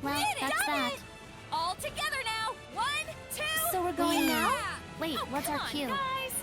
Well, that's that. All together now. 1, 2. So we're going now? Wait, Oh, what's come our on, cue? guys.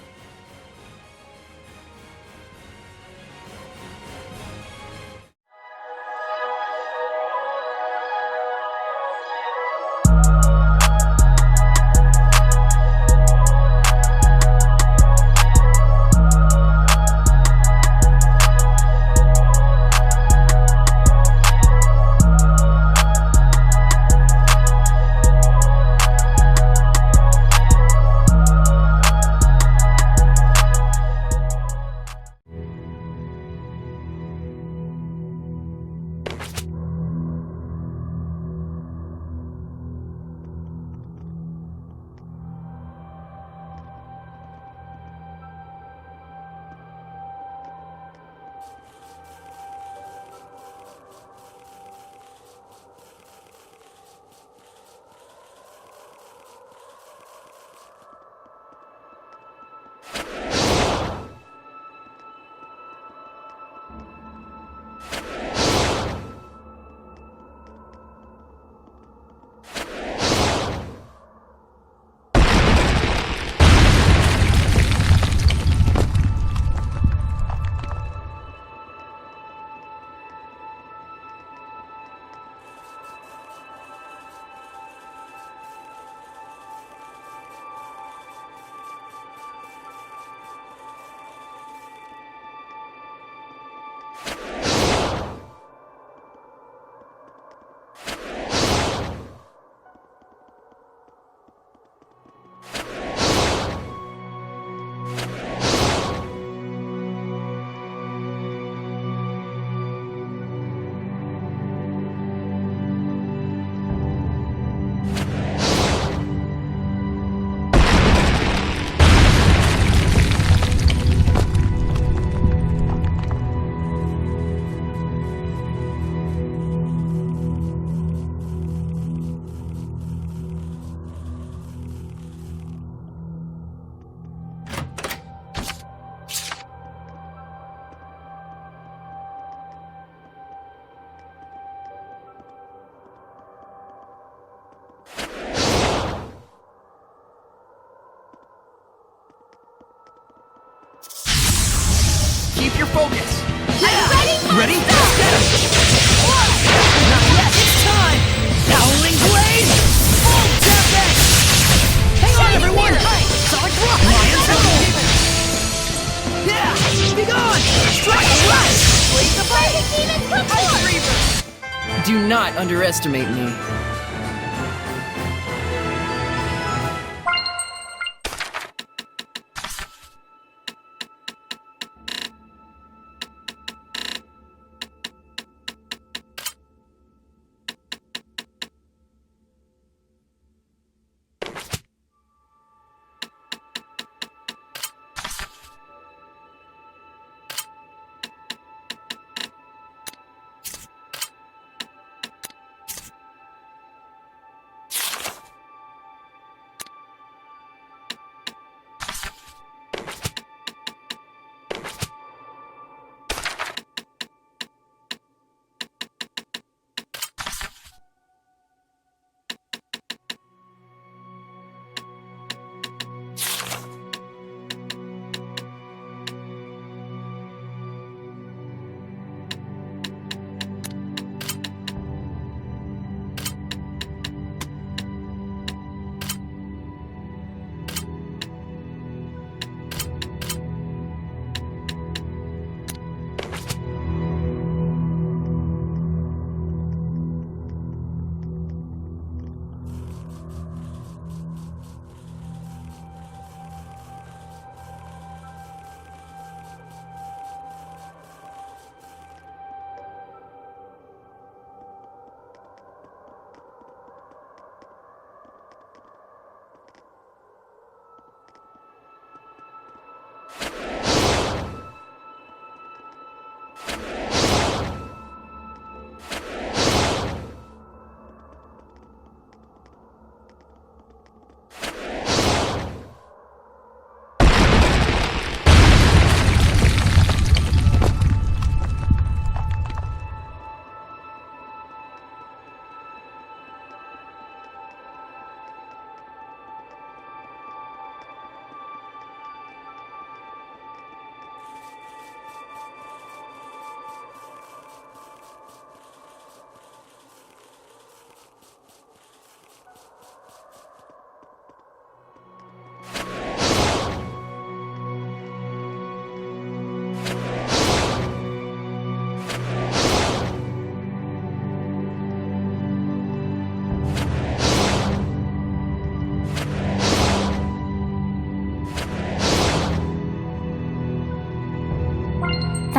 Keep your focus. Yeah. Ready? Not yet. It's time. Howling blade. Full tempest. Hang on, everyone. Sonic rock. Lion's roll. Yeah. Be gone. Strike right. Bleed the blade. Ice Reaver. Do not underestimate me.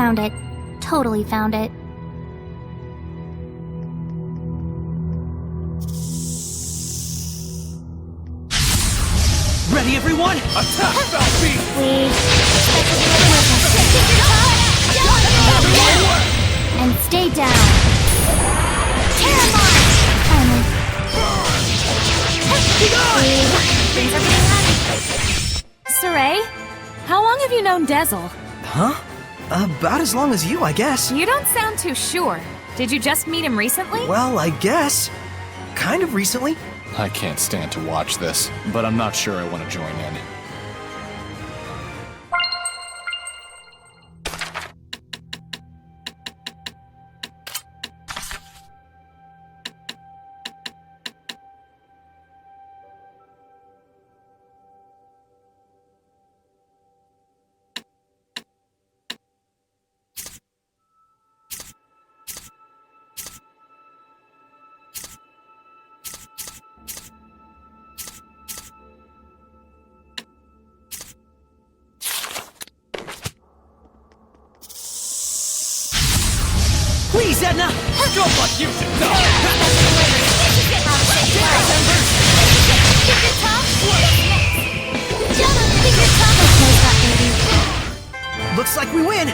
Found it. Totally found it. Ready, everyone? Attack, Falcon! Wait. And stay down. Terramon! Finally. Things are getting heavy. Saray, how long have you known Dezel? Huh? About as long as you, I guess. You don't sound too sure. Did you just meet him recently? Well, I guess. Kind of recently. I can't stand to watch this, but I'm not sure I want to join in. Please, Edna! Don't like you should die! Looks like we win!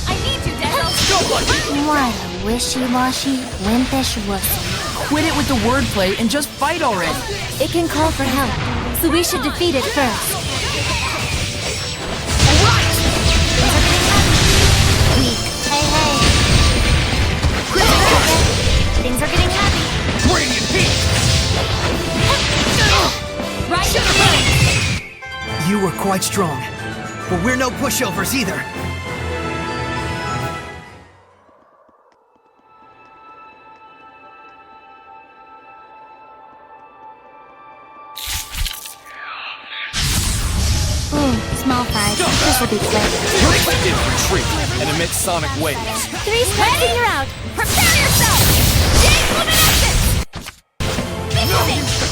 I need you, Dezel! Don't like you! What a wishy-washy, wimpish wussy. Quit it with the wordplay and just fight already! It can call for help, so we should defeat it first. Weak. Hey, hey. Things are getting heavy. Radiant heat! Right, You were quite strong, but we're no pushovers either. Small fries. This will be quick. Collective retreat and emit sonic waves. 3 steps and you're out. prepare yourself! Jade Luminescence!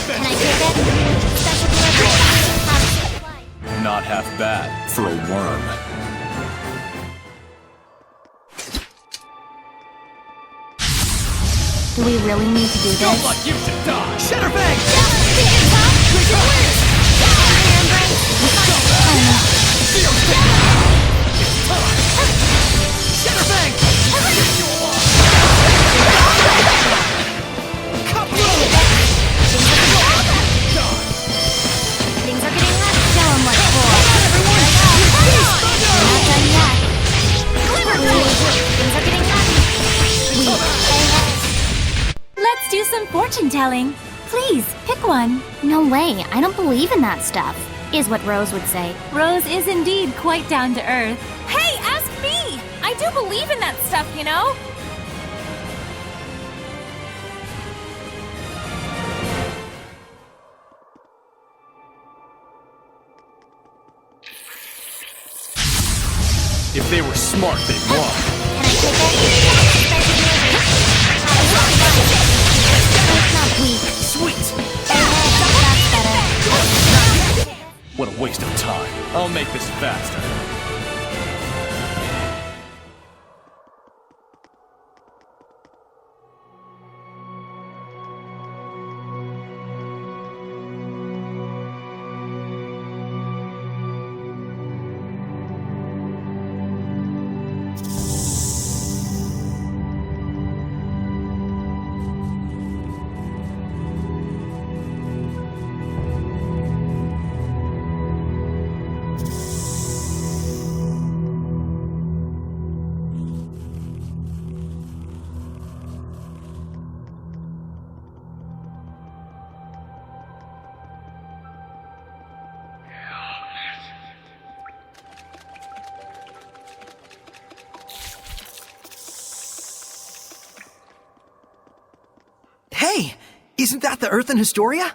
Can I take it? Special delivery. Not half bad for a worm. Do we really need to do Don't this? like you should die! Shatterbang! Shatterbang! Things are getting hot. Show 'em what for. We're not done yet. Things are getting hot. Let's do some fortune telling. Please, pick one. No way. I don't believe in that stuff, is what Rose would say. Rose is indeed quite down to earth. Hey, ask me! I do believe in that stuff, you know? If they were smart, they'd run. Can I take it? It's not weak. Sweet! That's better. What a waste of time. I'll make this faster. Hey! Isn't that the Earth in Historia?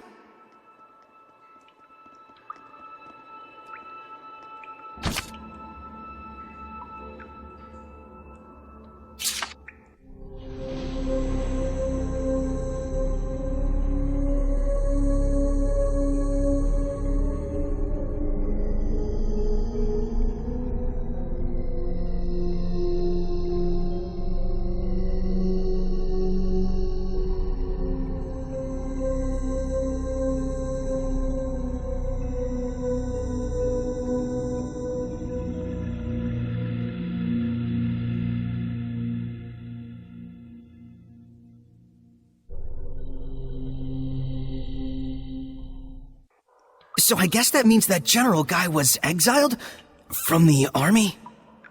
So I guess that means that general guy was exiled? From the army?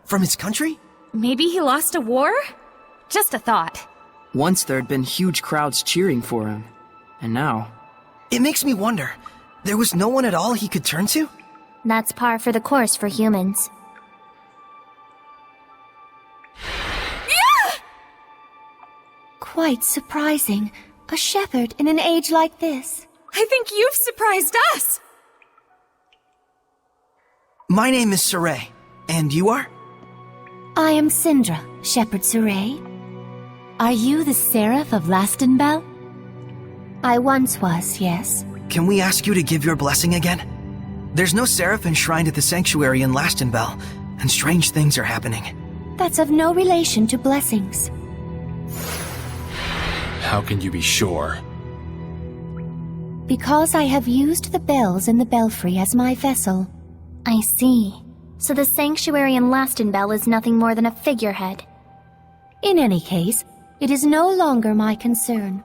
From his country? Maybe he lost a war? Just a thought. Once there'd been huge crowds cheering for him, and now... It makes me wonder, there was no one at all he could turn to? That's par for the course for humans. Quite surprising. A shepherd in an age like this. I think you've surprised us! My name is Saray, and you are? I am Syndra, Shepherd Saray. Are you the Seraph of Lastenbell? I once was, yes. Can we ask you to give your blessing again? There's no seraph enshrined at the sanctuary in Lastenbell, and strange things are happening. That's of no relation to blessings. How can you be sure? Because I have used the bells in the belfry as my vessel. I see. So the sanctuary in Lastenbell is nothing more than a figurehead. In any case, it is no longer my concern.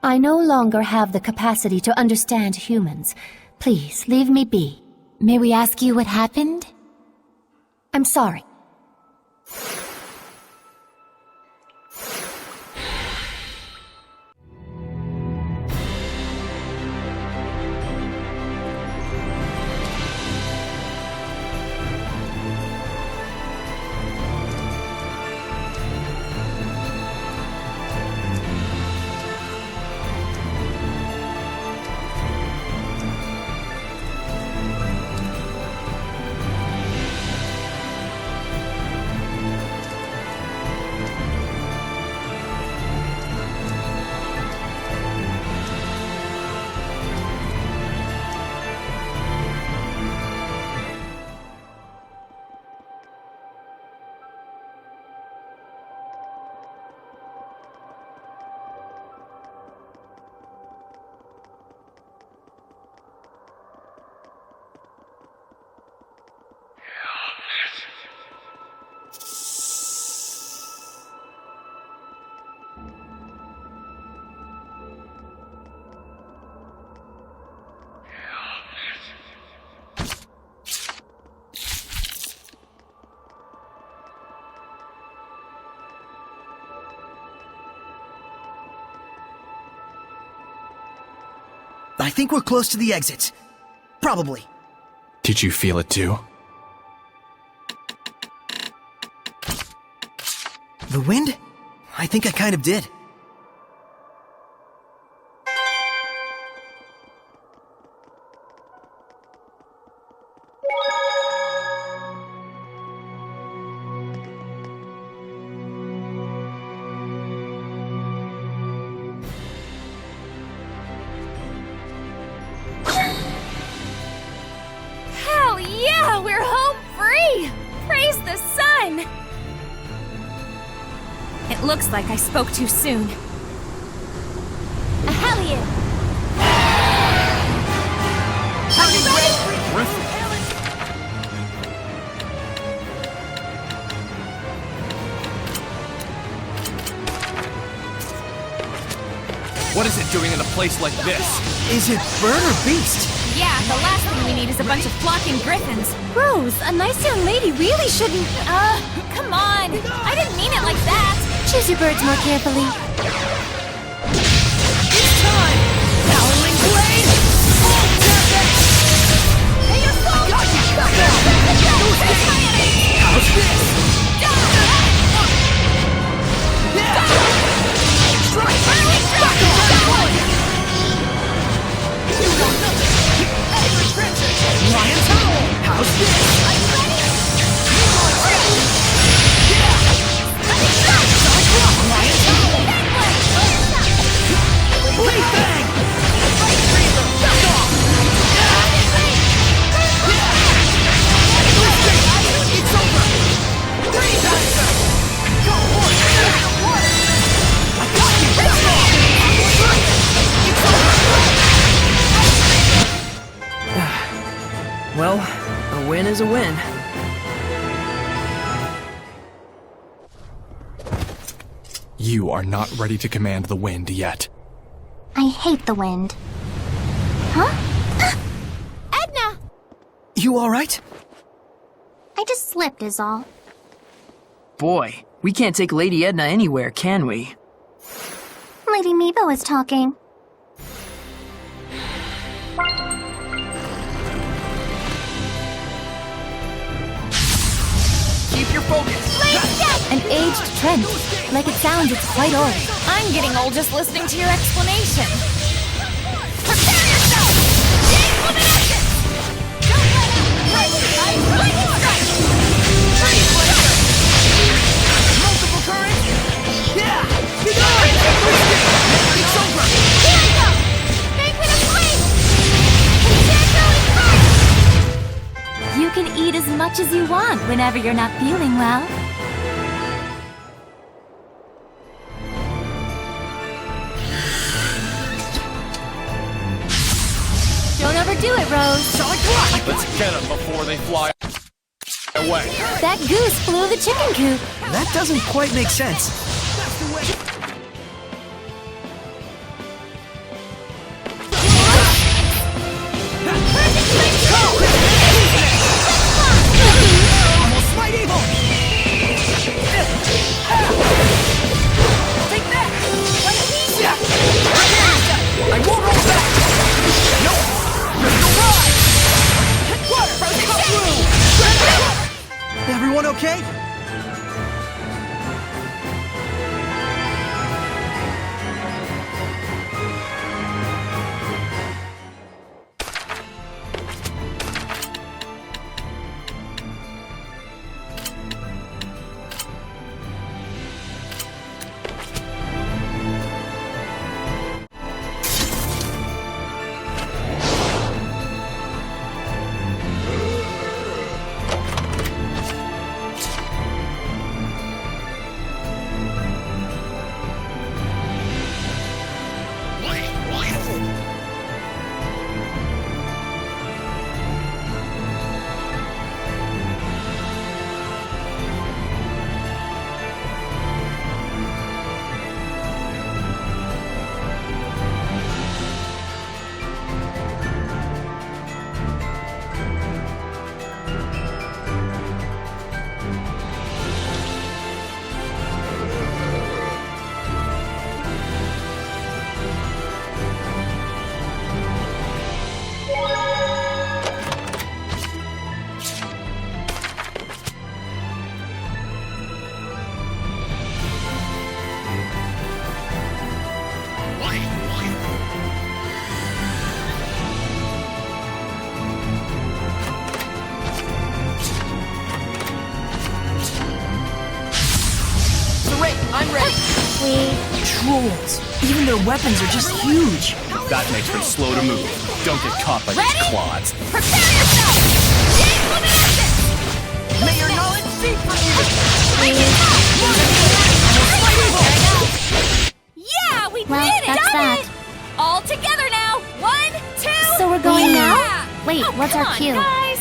I no longer have the capacity to understand humans. Please, leave me be. May we ask you what happened? I'm sorry. I think we're close to the exit. Probably. Did you feel it too? The wind? I think I kind of did. Hell yeah! We're home free! Praise the sun! It looks like I spoke too soon. A Hellion! What is it doing in a place like this? Is it bird or beast? Yeah, the last thing we need is a bunch of flocking griffins. Rose, a nice young lady really shouldn't... Come on! I didn't mean it like that! Choose your birds more carefully. It's time! Howling blade! Full tempest! Hey, you're so... Got you! How's this? Strike! Back off! You know nothing! Lion Tower! How's this? Are you ready? Lion Tower! Blade Bang! Back off! It's over! Blade Bang! Go, horse! I got you! Back off! It's over! Well, a win is a win. You are not ready to command the wind yet. I hate the wind. Huh? You alright? I just slipped is all. Boy, we can't take Lady Edna anywhere, can we? Lady Meebo is talking. Keep your focus! An aged trend. Like it sounds, it's quite old. I'm getting old just listening to your explanation. Prepare yourself! Don't let up! Lightning strike! Freeze laser! Multiple currents! Yeah! Be gone! It's over! Here I go! Banquet of flame! Enchantrally crush! You can eat as much as you want whenever you're not feeling well. Don't overdo it, Rose. Solid block! Let's get them before they fly away. That goose flew the chicken coop. That doesn't quite make sense. Almost smite evil! Take that! I won't hold back! Nope! Crystal Ride! Water! Cut through! Everyone okay? I'm ready! Trolls! Even their weapons are just huge! That makes them slow to move. Don't get caught by these claws. Prepare yourself! May your knowledge seep from you! Yeah, we Well, did it! that's Done that. it! All together now! 1, 2, So we're going yeah! now? Wait, Oh, what's come our on, cue? Guys.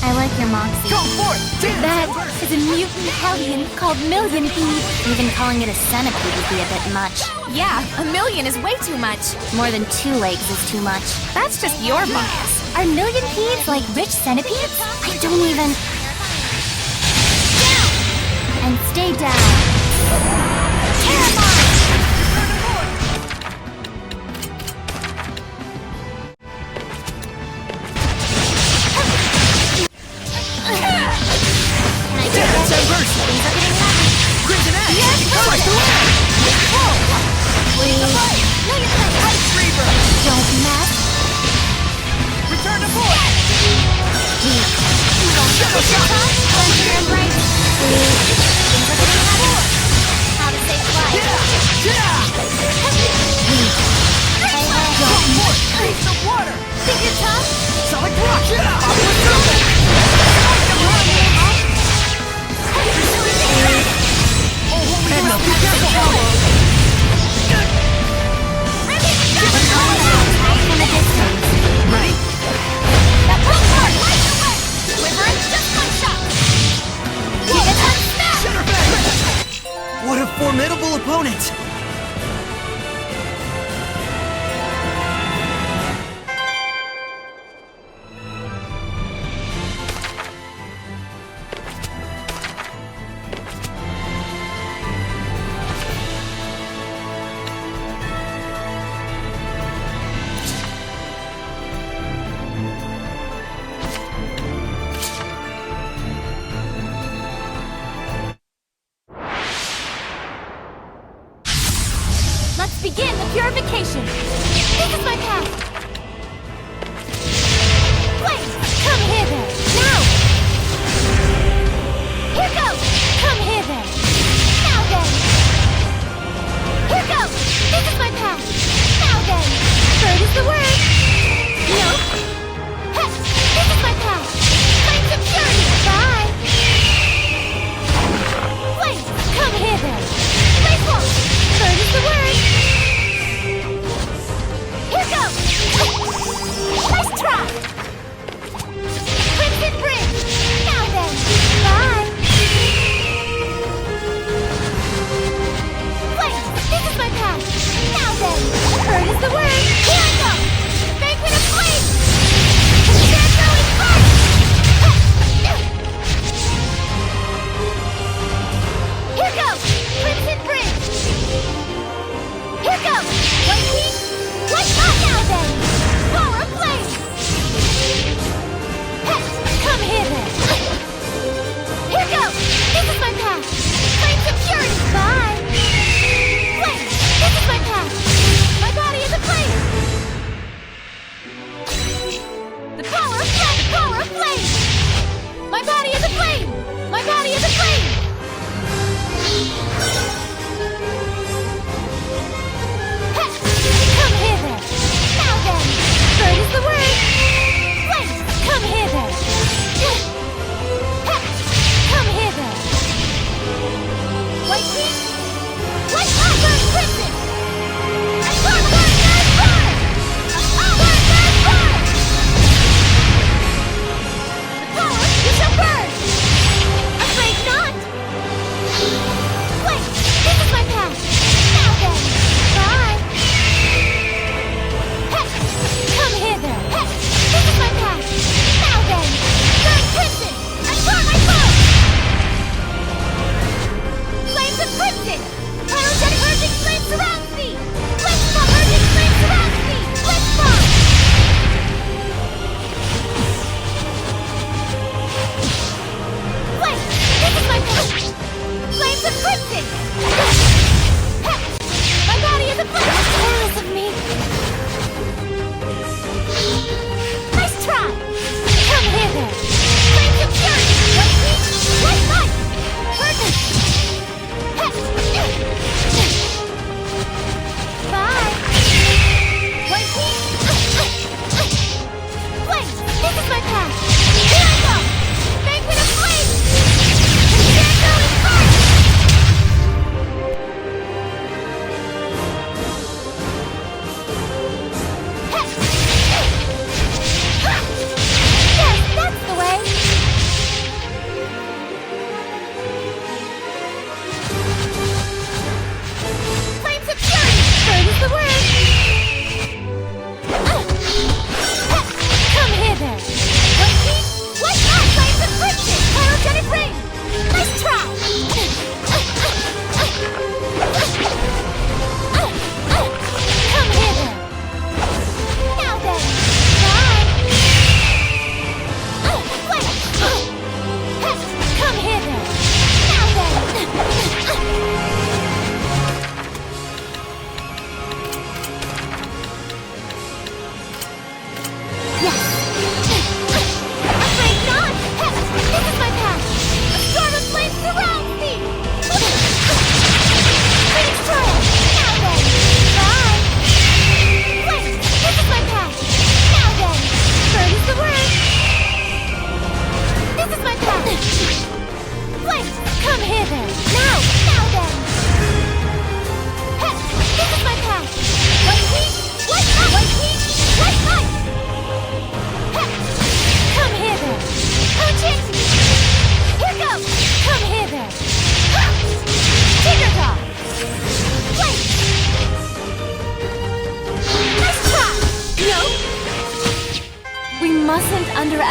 I like your moxie. Go forth! Dance! That is a mutant hellion called Millionpede. Even calling it a centipede would be a bit much. Yeah, a million is way too much. More than 2 legs is too much. That's just your bias. Are millionpedes like rich centipedes? I don't even... And stay down. Terrifying! Can I get that? Things are getting heavy. Crimson Edge! Yes, Strike the way! Ice Reaver! Don't mess. Return to void! Thunder Embrace. Things are getting heavy. How formidable opponent! Let's begin the purification! This is my path! Flames, come here then! Now! Here goes! Come here then! Now then! Here goes! This is my path! Now then! Bird is the word! Nope! Heh! This is my path! Flames of purity! Bye! Flames, come here then! Blaze wolf! Bird is the word! Here goes!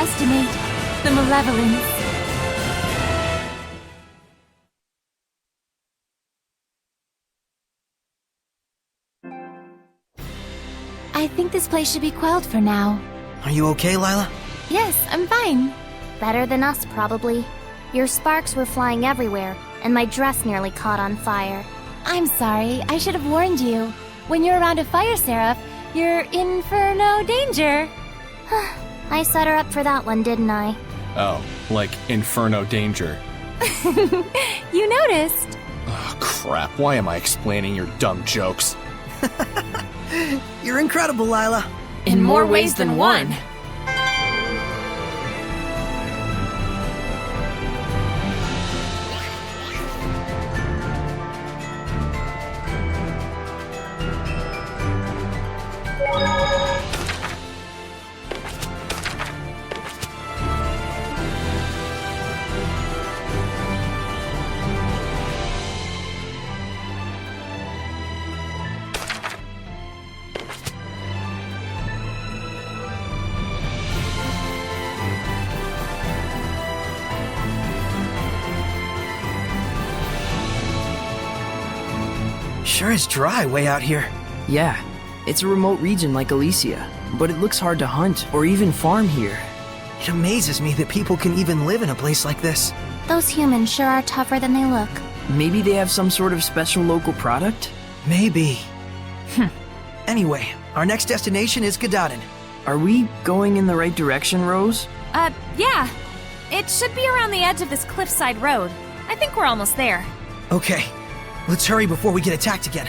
underestimate the malevolence. I think this place should be quelled for now. Are you okay, Lila? Yes, I'm fine. Better than us, probably. Your sparks were flying everywhere, and my dress nearly caught on fire. I'm sorry, I should have warned you. When you're around a fire seraph, you're in for no danger. I set her up for that one, didn't I? Oh, like Inferno Danger. You noticed. Oh, crap. Why am I explaining your dumb jokes? You're incredible, Lila. In more ways than one. Sure is dry way out here. Yeah, it's a remote region like Elysia, but it looks hard to hunt or even farm here. It amazes me that people can even live in a place like this. Those humans sure are tougher than they look. Maybe they have some sort of special local product? Maybe. Anyway, our next destination is Gododdin. Are we going in the right direction, Rose? Yeah. It should be around the edge of this cliffside road. I think we're almost there. Okay, let's hurry before we get attacked again.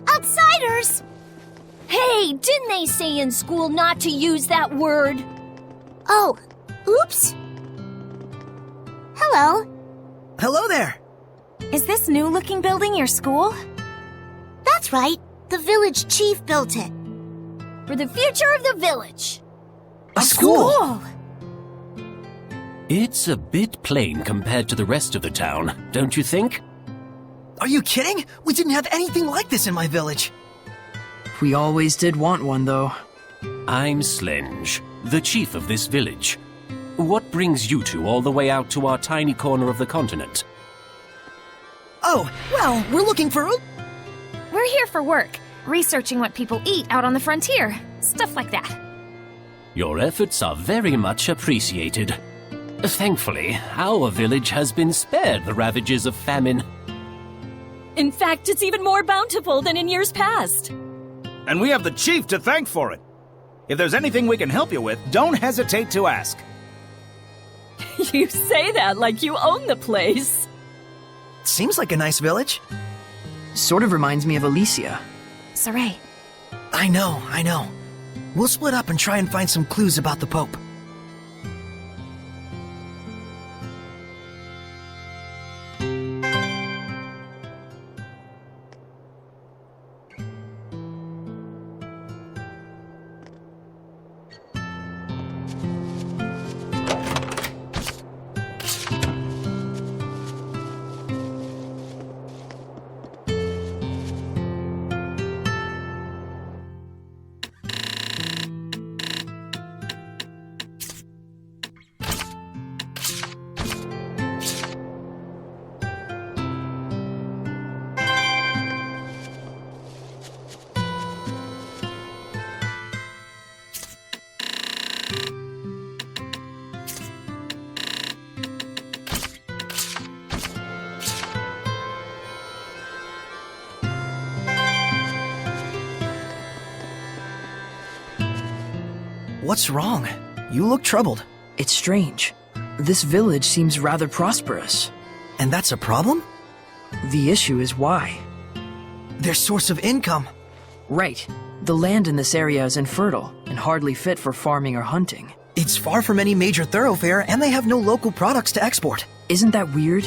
Outsiders! Hey, didn't they say in school not to use that word? Oh, oops. Hello. Hello there! Is this new-looking building your school? That's right. The village chief built it. For the future of the village. A school! It's a bit plain compared to the rest of the town, don't you think? Are you kidding? We didn't have anything like this in my village. We always did want one, though. I'm Slenge, the chief of this village. What brings you two all the way out to our tiny corner of the continent? Oh, well, we're looking for... We're here for work, researching what people eat out on the frontier. Stuff like that. Your efforts are very much appreciated. Thankfully, our village has been spared the ravages of famine. In fact, it's even more bountiful than in years past. And we have the chief to thank for it. If there's anything we can help you with, don't hesitate to ask. You say that like you own the place. Seems like a nice village. Sort of reminds me of Elysia. Saray. I know. We'll split up and try and find some clues about the Pope. What's wrong? you look troubled. It's strange. This village seems rather prosperous. And that's a problem? The issue is why. Their source of income. Right. The land in this area is infertile and hardly fit for farming or hunting. It's far from any major thoroughfare, and they have no local products to export. Isn't that weird?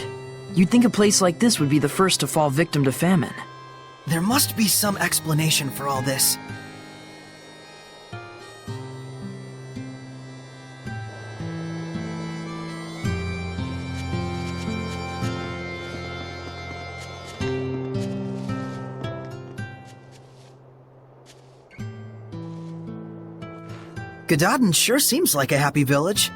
You'd think a place like this would be the first to fall victim to famine. There must be some explanation for all this. Gododdin sure seems like a happy village.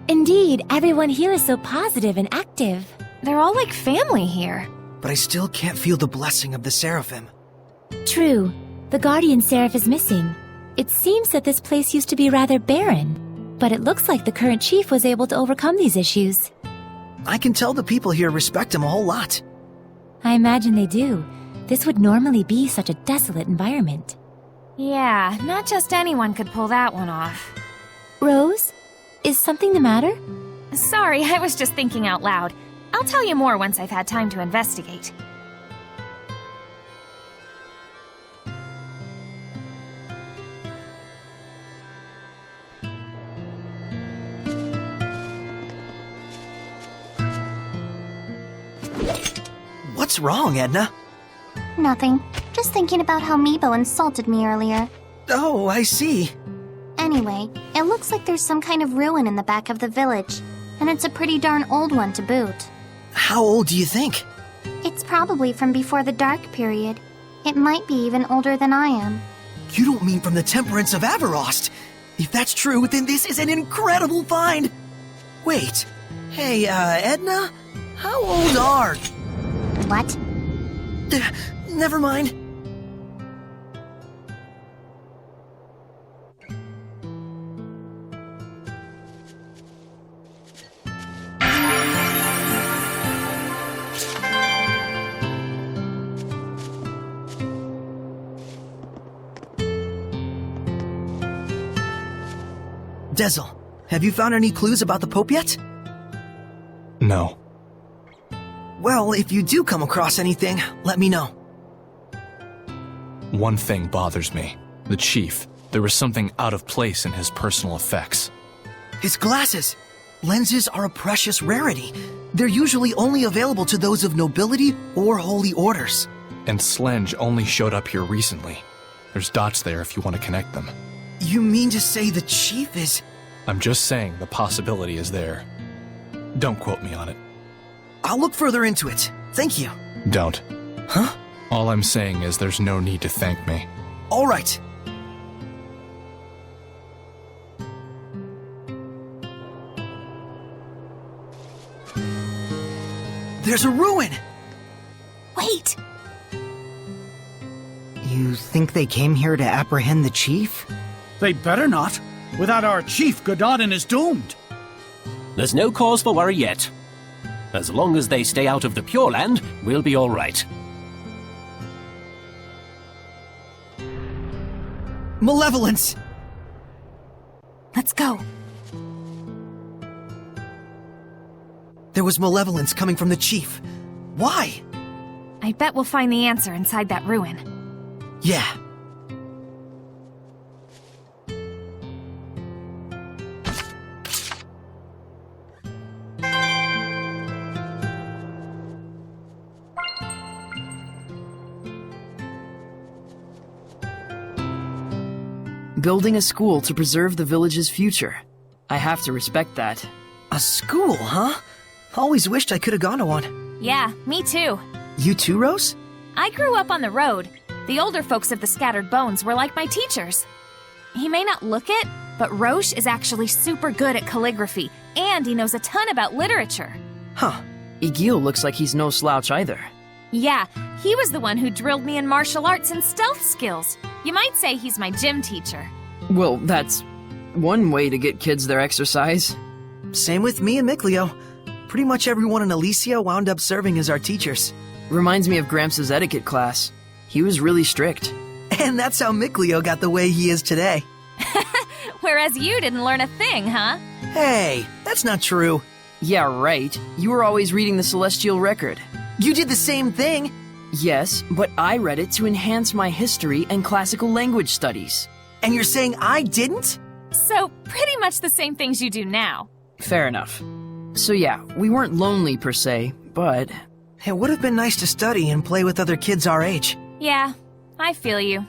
Indeed, everyone here is so positive and active. They're all like family here. But I still can't feel the blessing of the Seraphim. True. The Guardian Seraph is missing. It seems that this place used to be rather barren, but it looks like the current chief was able to overcome these issues. I can tell the people here respect him a whole lot. I imagine they do. This would normally be such a desolate environment. Yeah, not just anyone could pull that one off. Rose? Is something the matter? Sorry, I was just thinking out loud. I'll tell you more once I've had time to investigate. What's wrong, Edna? Nothing. Just thinking about how Meebo insulted me earlier. Oh, I see. Anyway, it looks like there's some kind of ruin in the back of the village, and it's a pretty darn old one to boot. How old do you think? It's probably from before the Dark Period. It might be even older than I am. You don't mean from the Temperance of Averost? If that's true, then this is an incredible find! Wait. Hey, Edna? How old are... What? Never mind. Dezel, have you found any clues about the Pope yet? No. Well, if you do come across anything, let me know. One thing bothers me. The chief. There was something out of place in his personal effects. His glasses! Lenses are a precious rarity. They're usually only available to those of nobility or holy orders. And Slenge only showed up here recently. There's dots there if you want to connect them. You mean to say the chief is... I'm just saying the possibility is there. Don't quote me on it. I'll look further into it. Thank you. Don't. Huh? All I'm saying is there's no need to thank me. All right. There's a ruin! Wait! You think they came here to apprehend the chief? They better not. Without our chief, Gododdin is doomed. There's no cause for worry yet. As long as they stay out of the Pure Land, we'll be all right. Malevolence! Let's go. There was malevolence coming from the chief. Why? I bet we'll find the answer inside that ruin. Yeah. Building a school to preserve the village's future. I have to respect that. A school, huh? Always wished I could have gone to one. Yeah, me too. You too, Rose? I grew up on the road. The older folks of the Scattered Bones were like my teachers. He may not look it, but Roche is actually super good at calligraphy, and he knows a ton about literature. Huh. Igil looks like he's no slouch either. Yeah, he was the one who drilled me in martial arts and stealth skills. You might say he's my gym teacher. Well, that's one way to get kids their exercise. Same with me and Mikleo. Pretty much everyone in Elysia wound up serving as our teachers. Reminds me of Gramps' etiquette class. He was really strict. And that's how Mikleo got the way he is today. Whereas you didn't learn a thing, huh? Hey, that's not true. Yeah, right. You were always reading the Celestial Record. You did the same thing. Yes, but I read it to enhance my history and classical language studies. And you're saying I didn't? So, pretty much the same things you do now. Fair enough. So yeah, we weren't lonely per se, but... It would have been nice to study and play with other kids our age. Yeah, I feel you.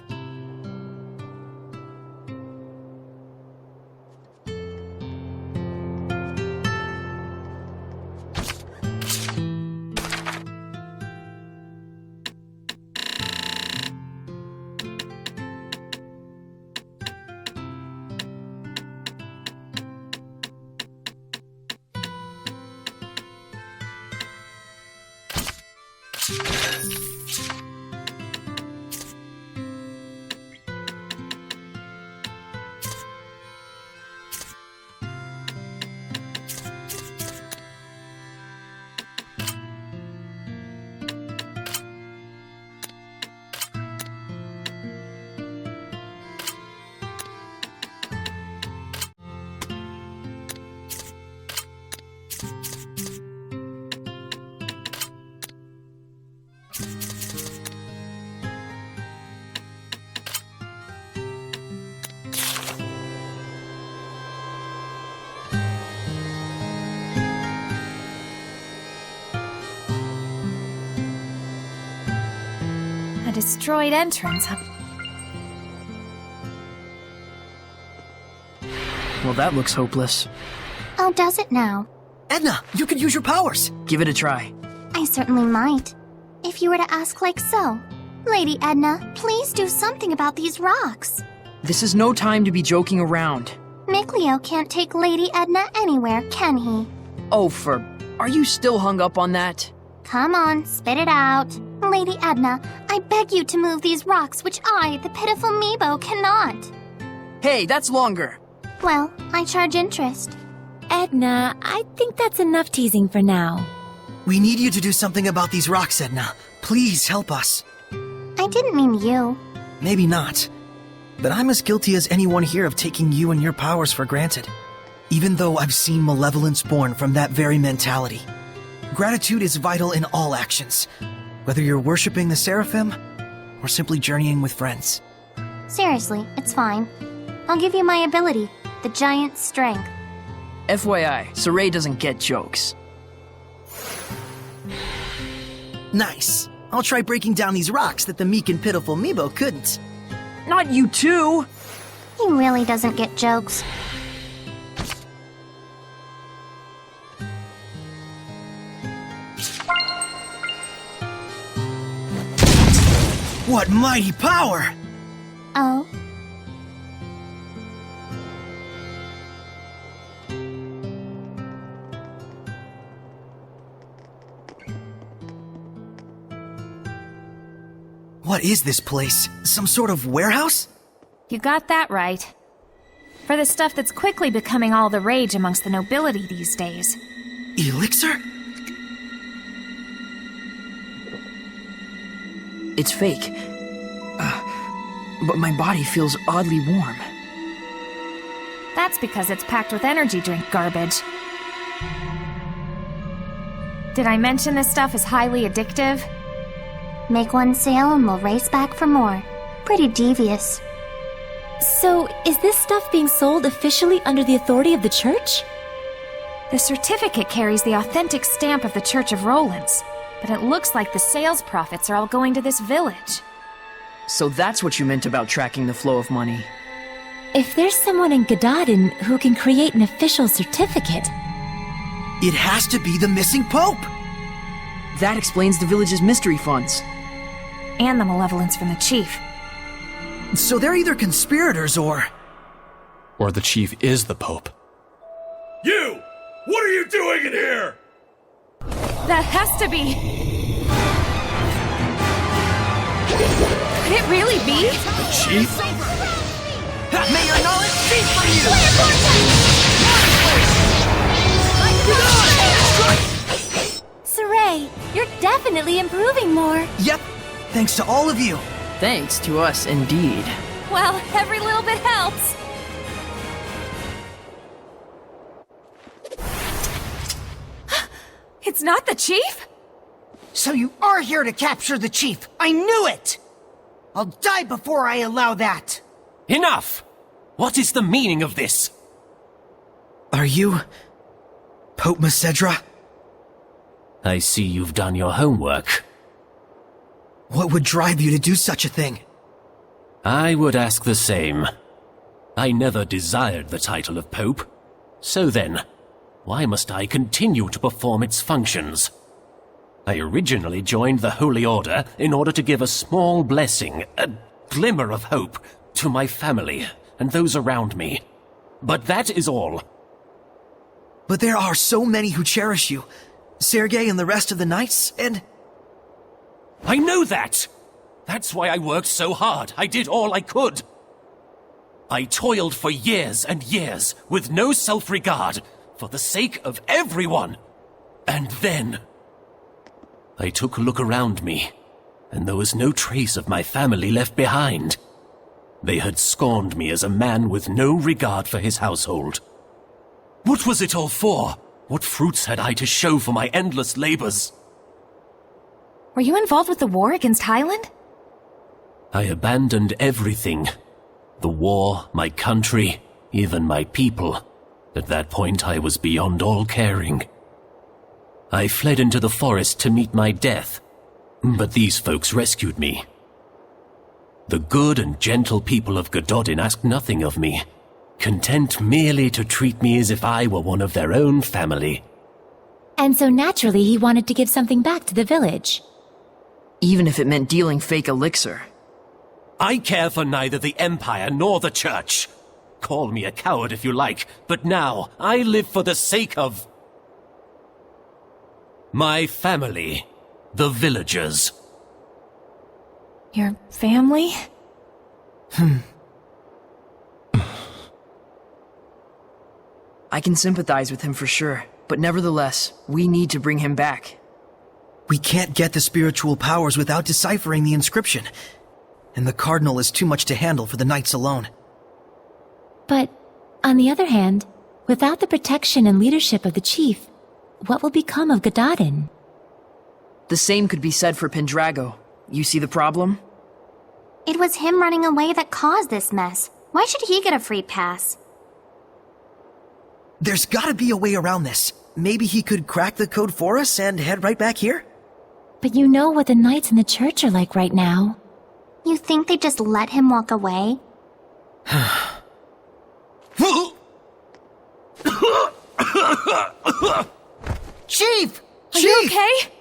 A destroyed entrance. Well, that looks hopeless. Oh, does it now? Edna, you could use your powers. Give it a try. I certainly might. If you were to ask like so. Lady Edna, please do something about these rocks. This is no time to be joking around. Mikleo can't take Lady Edna anywhere, can he? Oh, are you still hung up on that? Come on, spit it out. Lady Edna, I beg you to move these rocks which I, the pitiful Meebo, cannot. Hey, that's longer. Well, I charge interest. Edna, I think that's enough teasing for now. We need you to do something about these rocks, Edna. Please help us. I didn't mean you. Maybe not. But I'm as guilty as anyone here of taking you and your powers for granted. Even though I've seen malevolence born from that very mentality. Gratitude is vital in all actions. Whether you're worshipping the Seraphim, or simply journeying with friends. Seriously, it's fine. I'll give you my ability, the giant strength. FYI, Saray doesn't get jokes. Nice. I'll try breaking down these rocks that the meek and pitiful Meebo couldn't. Not you too! He really doesn't get jokes. What mighty power! Oh? What is this place? Some sort of warehouse? You got that right. For the stuff that's quickly becoming all the rage amongst the nobility these days. Elixir? It's fake. But my body feels oddly warm. That's because it's packed with energy drink garbage. Did I mention this stuff is highly addictive? Make one sale and we'll race back for more. Pretty devious. So, is this stuff being sold officially under the authority of the church? The certificate carries the authentic stamp of the Church of Rollins, but it looks like the sales profits are all going to this village. So that's what you meant about tracking the flow of money. If there's someone in Gododdin who can create an official certificate... It has to be the missing Pope! That explains the village's mystery funds. And the malevolence from the chief. So they're either conspirators or the chief is the Pope. You! What are you doing in here? That has to be... Could it really be? The chief? May your knowledge cease from you! Saray, you're definitely improving more. Yep, thanks to all of you. Thanks to us, indeed. Well, every little bit helps. It's not the chief? So you are here to capture the chief! I knew it! I'll die before I allow that! Enough! What is the meaning of this? Are you... Pope Macedra? I see you've done your homework. What would drive you to do such a thing? I would ask the same. I never desired the title of Pope. So then, why must I continue to perform its functions? I originally joined the Holy Order in order to give a small blessing, a glimmer of hope, to my family and those around me. But that is all. But there are so many who cherish you. Sergei and the rest of the Knights, and... I know that! That's why I worked so hard. I did all I could. I toiled for years and years, with no self-regard, for the sake of everyone. And then... I took a look around me, and there was no trace of my family left behind. They had scorned me as a man with no regard for his household. What was it all for? What fruits had I to show for my endless labors? Were you involved with the war against Highland? I abandoned everything. The war, my country, even my people. At that point, I was beyond all caring. I fled into the forest to meet my death, but these folks rescued me. The good and gentle people of Gododdin asked nothing of me, content merely to treat me as if I were one of their own family. And so naturally he wanted to give something back to the village. Even if it meant dealing fake elixir. I care for neither the Empire nor the Church. Call me a coward if you like, but now I live for the sake of... my family, the villagers. Your family? I can sympathize with him for sure, but nevertheless, we need to bring him back. We can't get the spiritual powers without deciphering the inscription. And the Cardinal is too much to handle for the Knights alone. But, on the other hand, without the protection and leadership of the chief, what will become of Gododdin? The same could be said for Pendrago. You see the problem? It was him running away that caused this mess. Why should he get a free pass? There's gotta be a way around this. Maybe he could crack the code for us and head right back here? But you know what the Knights in the church are like right now. You think they just let him walk away? Chief! Are you okay?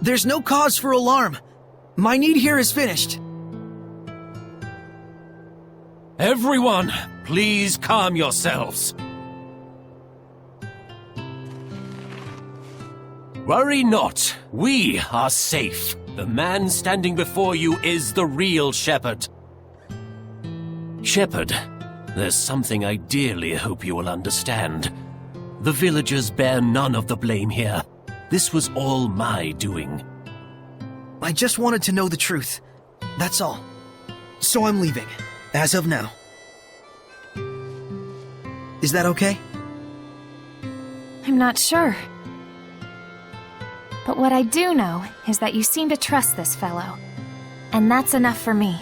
There's no cause for alarm. My need here is finished. Everyone, please calm yourselves. Worry not, we are safe. The man standing before you is the real shepherd. Shepard, there's something I dearly hope you will understand. The villagers bear none of the blame here. This was all my doing. I just wanted to know the truth. That's all. So I'm leaving, as of now. Is that okay? I'm not sure. But what I do know is that you seem to trust this fellow. And that's enough for me.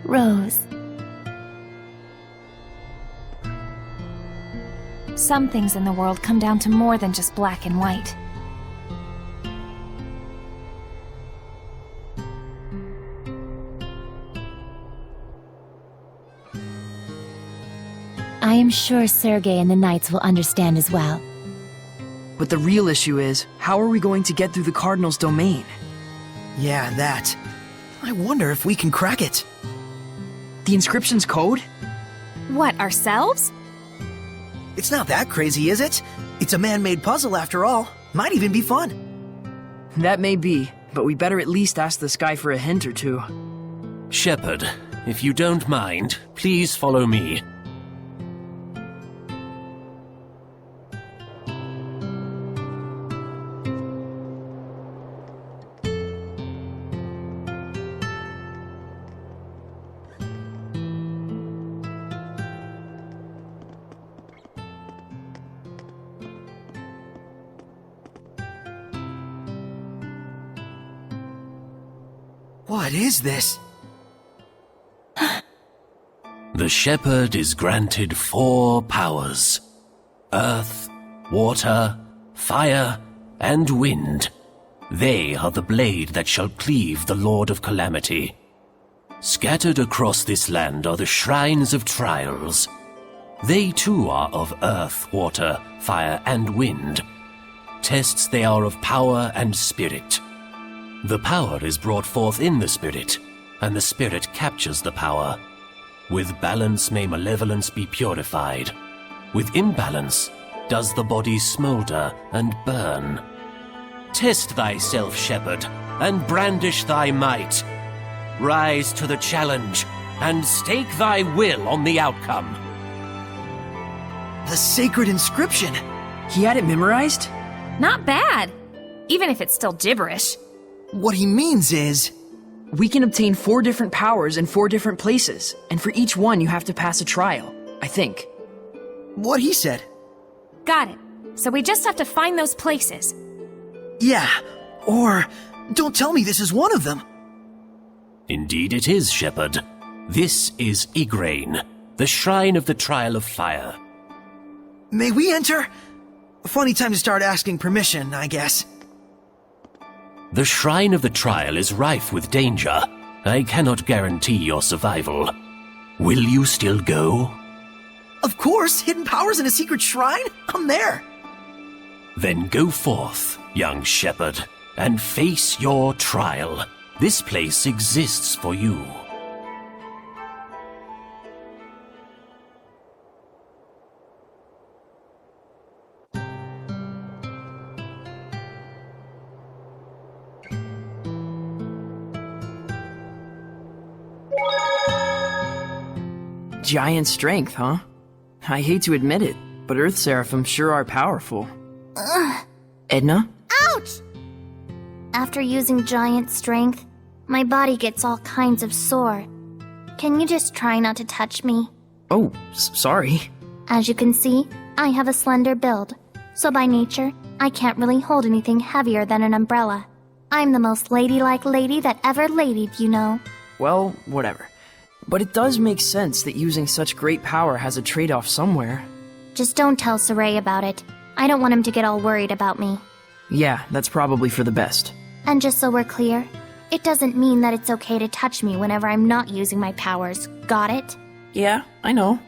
Rose. Some things in the world come down to more than just black and white. I am sure Sergei and the Knights will understand as well. But the real issue is, how are we going to get through the Cardinal's domain? Yeah, that. I wonder if we can crack it. The inscription's code? What, ourselves? It's not that crazy, is it? It's a man-made puzzle after all. Might even be fun. That may be, but we better at least ask this guy for a hint or two. Shepard, if you don't mind, please follow me. What is this? The Shepherd is granted 4 powers: earth, water, fire, and wind. They are the blade that shall cleave the Lord of Calamity. Scattered across this land are the shrines of trials. They too are of earth, water, fire, and wind. Tests they are of power and spirit. The power is brought forth in the spirit, and the spirit captures the power. With balance may malevolence be purified. With imbalance does the body smolder and burn. Test thyself, Shepherd, and brandish thy might. Rise to the challenge, and stake thy will on the outcome. The sacred inscription! He had it memorized? Not bad, even if it's still gibberish. What he means is... We can obtain 4 different powers in 4 different places, and for each one you have to pass a trial, I think. What he said. Got it. So we just have to find those places. Yeah, or... Don't tell me this is one of them! Indeed it is, Shepherd. This is Igraine, the Shrine of the Trial of Fire. May we enter? A funny time to start asking permission, I guess. The Shrine of the Trial is rife with danger. I cannot guarantee your survival. Will you still go? Of course! Hidden powers in a secret shrine? I'm there! Then go forth, young shepherd, and face your trial. This place exists for you. Giant strength, huh? I hate to admit it, but Earth Seraphim sure are powerful. Ugh. Edna? Ouch! After using giant strength, my body gets all kinds of sore. Can you just try not to touch me? Oh, sorry. As you can see, I have a slender build, so by nature, I can't really hold anything heavier than an umbrella. I'm the most ladylike lady that ever ladied, you know. Well, whatever. But it does make sense that using such great power has a trade-off somewhere. Just don't tell Saray about it. I don't want him to get all worried about me. Yeah, that's probably for the best. And just so we're clear, it doesn't mean that it's okay to touch me whenever I'm not using my powers. Got it? Yeah, I know.